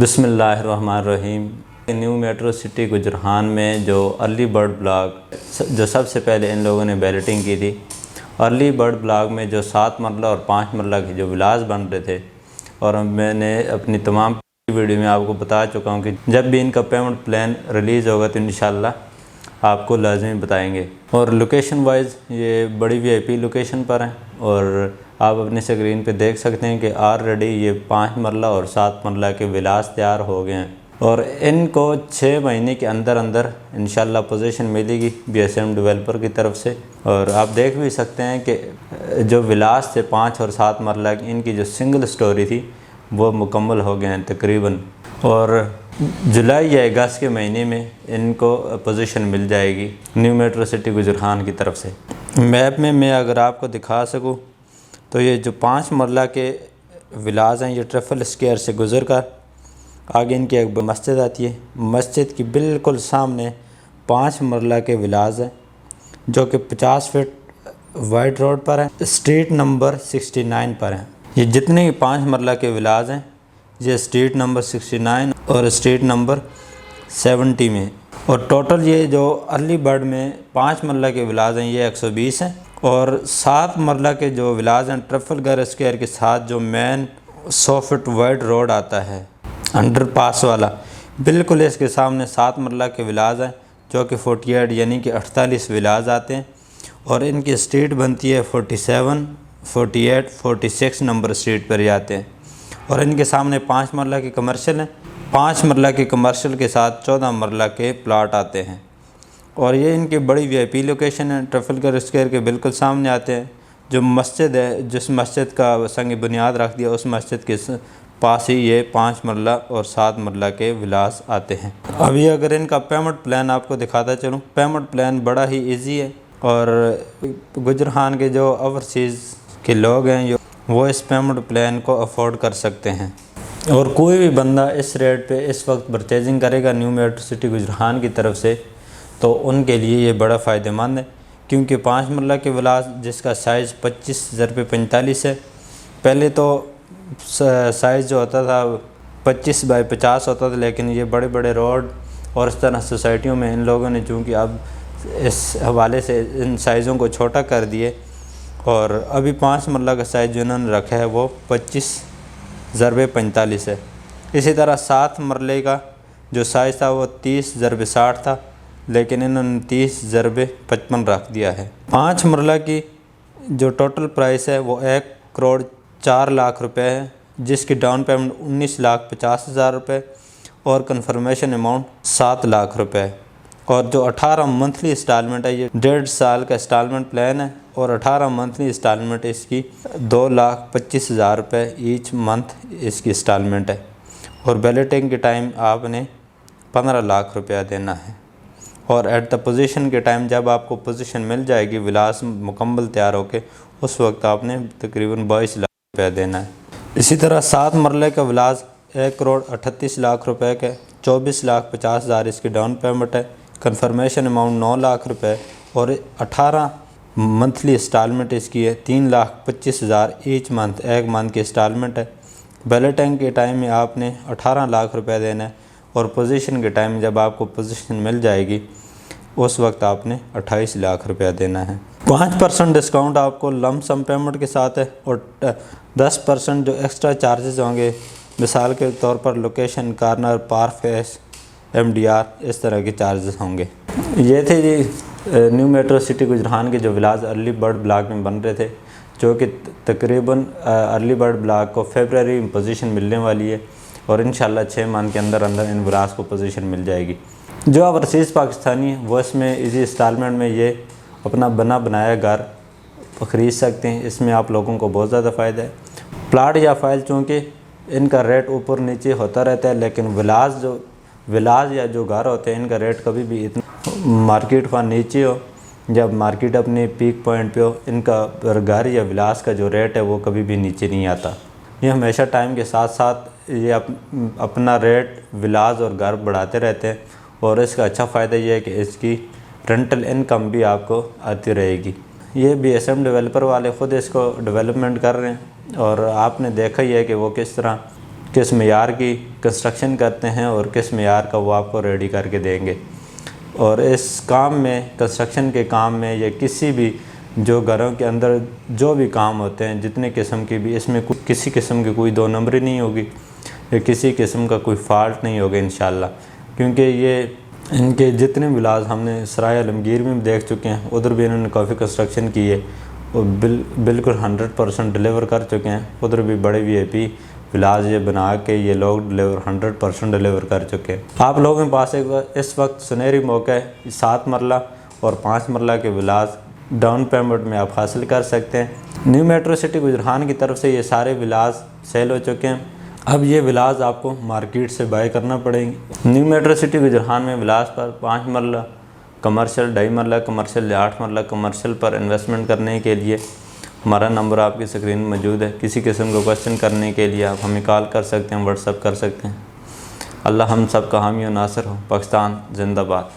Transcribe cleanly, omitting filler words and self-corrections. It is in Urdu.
بسم اللہ الرحمن الرحیم۔ نیو میٹرو سٹی گجران میں جو ارلی برڈ بلاک جو سب سے پہلے ان لوگوں نے بیلٹنگ کی تھی، ارلی برڈ بلاک میں جو 7 مرلہ اور 5 مرلہ کے جو ولاز بن رہے تھے، اور میں نے اپنی تمام ویڈیو میں آپ کو بتا چکا ہوں کہ جب بھی ان کا پیمنٹ پلان ریلیز ہوگا تو انشاءاللہ آپ کو لازمی بتائیں گے۔ اور لوکیشن وائز یہ بڑی وی آئی پی لوکیشن پر ہیں، اور آپ اپنی اسکرین پہ دیکھ سکتے ہیں کہ آلریڈی یہ 5 مرلہ اور 7 مرلہ کے ولاز تیار ہو گئے ہیں، اور ان کو 6 مہینے کے اندر انشاءاللہ پوزیشن ملے گی بی ایس ایم ڈیولپر کی طرف سے۔ اور آپ دیکھ بھی سکتے ہیں کہ جو ولاز تھے 5 اور 7 مرلہ کی، ان کی جو سنگل سٹوری تھی وہ مکمل ہو گئے ہیں تقریباً، اور جولائی یا اگست کے مہینے میں ان کو پوزیشن مل جائے گی نیو میٹرو سٹی گجران کی طرف سے۔ میپ میں اگر آپ کو دکھا سکوں تو یہ جو 5 مرلہ کے ولاز ہیں، یہ ٹریفل اسکیئر سے گزر کر آگے ان کی ایک مسجد آتی ہے، مسجد کی بالکل سامنے 5 مرلہ کے ولاز ہیں جو کہ 50 فٹ وائڈ روڈ پر ہیں، اسٹریٹ نمبر 69 پر ہیں۔ یہ جتنے 5 مرلہ کے ولاز ہیں یہ اسٹریٹ نمبر 69 اور اسٹریٹ نمبر 70 میں، اور ٹوٹل یہ جو ارلی برڈ میں 5 مرلہ کے ولاز ہیں یہ 120 ہیں، اور 7 مرلہ کے جو ولاز ہیں ٹریفلگر اسکوائر کے ساتھ جو مین 100 فٹ وائڈ روڈ آتا ہے انڈر پاس والا، بالکل اس کے سامنے 7 مرلہ کے ولاز ہیں جو کہ 48 یعنی کہ 48 ولاز آتے ہیں، اور ان کی اسٹریٹ بنتی ہے 47 48 46 نمبر اسٹریٹ پر جاتے ہیں، اور ان کے سامنے 5 مرلہ کے کمرشل ہیں، 5 مرلہ کے کمرشل کے ساتھ 14 مرلہ کے پلاٹ آتے ہیں، اور یہ ان کی بڑی وی آئی پی لوکیشن ہے، ٹریفلگر اسکوائر کے بالکل سامنے آتے ہیں۔ جو مسجد ہے، جس مسجد کا سنگ بنیاد رکھ دیا، اس مسجد کے پاس ہی یہ 5 مرلہ اور 7 مرلہ کے ولاز آتے ہیں۔ ابھی اگر ان کا پیمنٹ پلان آپ کو دکھاتا چلوں، پیمنٹ پلان بڑا ہی ایزی ہے، اور گجران کے جو اوورسیز کے لوگ ہیں وہ اس پیمنٹ پلان کو افورڈ کر سکتے ہیں، اور کوئی بھی بندہ اس ریٹ پہ اس وقت پرچیزنگ کرے گا نیو میٹرو سٹی گجران کی طرف سے تو ان کے لیے یہ بڑا فائدہ مند ہے، کیونکہ 5 مرلہ کے ولاز جس کا سائز 25x45 ہے، پہلے تو سائز جو ہوتا تھا 25x50 ہوتا تھا، لیکن یہ بڑے بڑے روڈ اور اس طرح سوسائٹیوں میں ان لوگوں نے چونکہ اب اس حوالے سے ان سائزوں کو چھوٹا کر دیے، اور ابھی 5 مرلہ کا سائز جو انہوں نے رکھا ہے وہ 25x45 ہے۔ اسی طرح 7 مرلے کا جو سائز تھا وہ 30x60 تھا، لیکن انہوں نے 30x55 رکھ دیا ہے۔ 5 مرلہ کی جو ٹوٹل پرائس ہے وہ 1,04,00,000 روپے ہے، جس کی ڈاؤن پیمنٹ 19,50,000 روپے اور کنفرمیشن اماؤنٹ 7 لاکھ روپے ہے، اور جو 18 منتھلی انسٹالمنٹ ہے یہ 1.5 سال کا انسٹالمنٹ پلان ہے، اور 18 منتھلی انسٹالمنٹ اس کی 2,25,000 روپے ایچ منتھ اس کی انسٹالمنٹ ہے، اور بیلٹنگ کے ٹائم آپ نے 15 لاکھ روپیہ دینا ہے، اور ایٹ دا پوزیشن کے ٹائم جب آپ کو پوزیشن مل جائے گی ولاز مکمل تیار ہو کے، اس وقت آپ نے تقریباً 22 لاکھ روپیہ دینا ہے۔ اسی طرح 7 مرلے کا ولاز 1,38,00,000 روپے کے 24,50,000 اس کی ڈاؤن پیمنٹ ہے، کنفرمیشن اماؤنٹ 9 لاکھ روپے، اور 18 منتھلی انسٹالمنٹ اس کی ہے 3,25,000 ایچ منتھ، ایک منتھ کی انسٹالمنٹ ہے۔ بیلٹنگ کے ٹائم میں آپ نے 18 لاکھ روپے دینا ہے، اور پوزیشن کے ٹائم جب آپ کو پوزیشن مل جائے گی اس وقت آپ نے 28 لاکھ روپیہ دینا ہے۔ 5% ڈسکاؤنٹ آپ کو لم سم پیمنٹ کے ساتھ ہے، اور 10% جو ایکسٹرا چارجز ہوں گے، مثال کے طور پر لوکیشن، کارنر، پار فیس، MDR، اس طرح کے چارجز ہوں گے۔ یہ تھے جی نیو میٹرو سٹی گجران کے جو ولاز ارلی برڈ بلاک میں بن رہے تھے، جو کہ تقریباً ارلی برڈ بلاک کو فیبرری میں پوزیشن ملنے والی ہے، اور انشاءاللہ 6 ماہ کے اندر ان ولاز کو پوزیشن مل جائے گی۔ جو اوورسیز پاکستانی ہیں وہ اس میں ایزی انسٹالمنٹ میں یہ اپنا بنایا گھر خرید سکتے ہیں، اس میں آپ لوگوں کو بہت زیادہ فائدہ ہے۔ پلاٹ یا فائل چونکہ ان کا ریٹ اوپر نیچے ہوتا رہتا ہے، لیکن ولاز یا جو گھر ہوتے ہیں ان کا ریٹ کبھی بھی اتنا مارکیٹ کا نیچے ہو، جب مارکیٹ اپنے پیک پوائنٹ پہ ہو، ان کا گھر یا ولاز کا جو ریٹ ہے وہ کبھی بھی نیچے نہیں آتا۔ یہ ہمیشہ ٹائم کے ساتھ ساتھ یہ اپنا ریٹ ولاز اور گھر بڑھاتے رہتے ہیں، اور اس کا اچھا فائدہ یہ ہے کہ اس کی رینٹل انکم بھی آپ کو آتی رہے گی۔ یہ بی ایس ایم ڈیولپر والے خود اس کو ڈیولپمنٹ کر رہے ہیں، اور آپ نے دیکھا ہی ہے کہ وہ کس کس معیار کی کنسٹرکشن کرتے ہیں اور کس معیار کا وہ آپ کو ریڈی کر کے دیں گے۔ اور اس کام میں، کنسٹرکشن کے کام میں یا کسی بھی جو گھروں کے اندر جو بھی کام ہوتے ہیں جتنے قسم کے بھی، اس میں کسی قسم کی کوئی دو نمبری نہیں ہوگی یا کسی قسم کا کوئی فالٹ نہیں ہوگا انشاءاللہ، کیونکہ یہ ان کے جتنے ولاز ہم نے سرائے عالمگیر میں دیکھ چکے ہیں، ادھر بھی انہوں نے کافی کنسٹرکشن کی ہے اور بالکل 100% ڈلیور کر چکے ہیں۔ ادھر بھی بڑے وی آئی پی ولاز یہ بنا کے یہ لوگ 100% ڈلیور کر چکے ہیں۔ آپ لوگوں کے پاس اس وقت سنہری موقع ہے، 7 مرلہ اور 5 مرلہ کے ولاز ڈاؤن پیمنٹ میں آپ حاصل کر سکتے ہیں۔ نیو میٹرو سٹی گجران کی طرف سے یہ سارے ولاز سیل ہو چکے ہیں، اب یہ ولاز آپ کو مارکیٹ سے بائی کرنا پڑیں گے۔ نیو میٹرو سٹی گجران میں ولاز پر 5 مرلہ کمرشل، 2.5 مرلہ کمرشل یا 8 مرلہ کمرشل پر انویسٹمنٹ کرنے کے لیے ہمارا نمبر آپ کی اسکرین میں موجود ہے۔ کسی قسم کا کوشچن کرنے کے لیے آپ ہمیں کال کر سکتے ہیں، واٹس ایپ کر سکتے ہیں۔ اللہ ہم سب کا حامی و ناصر ہو۔ پاکستان زندہ باد۔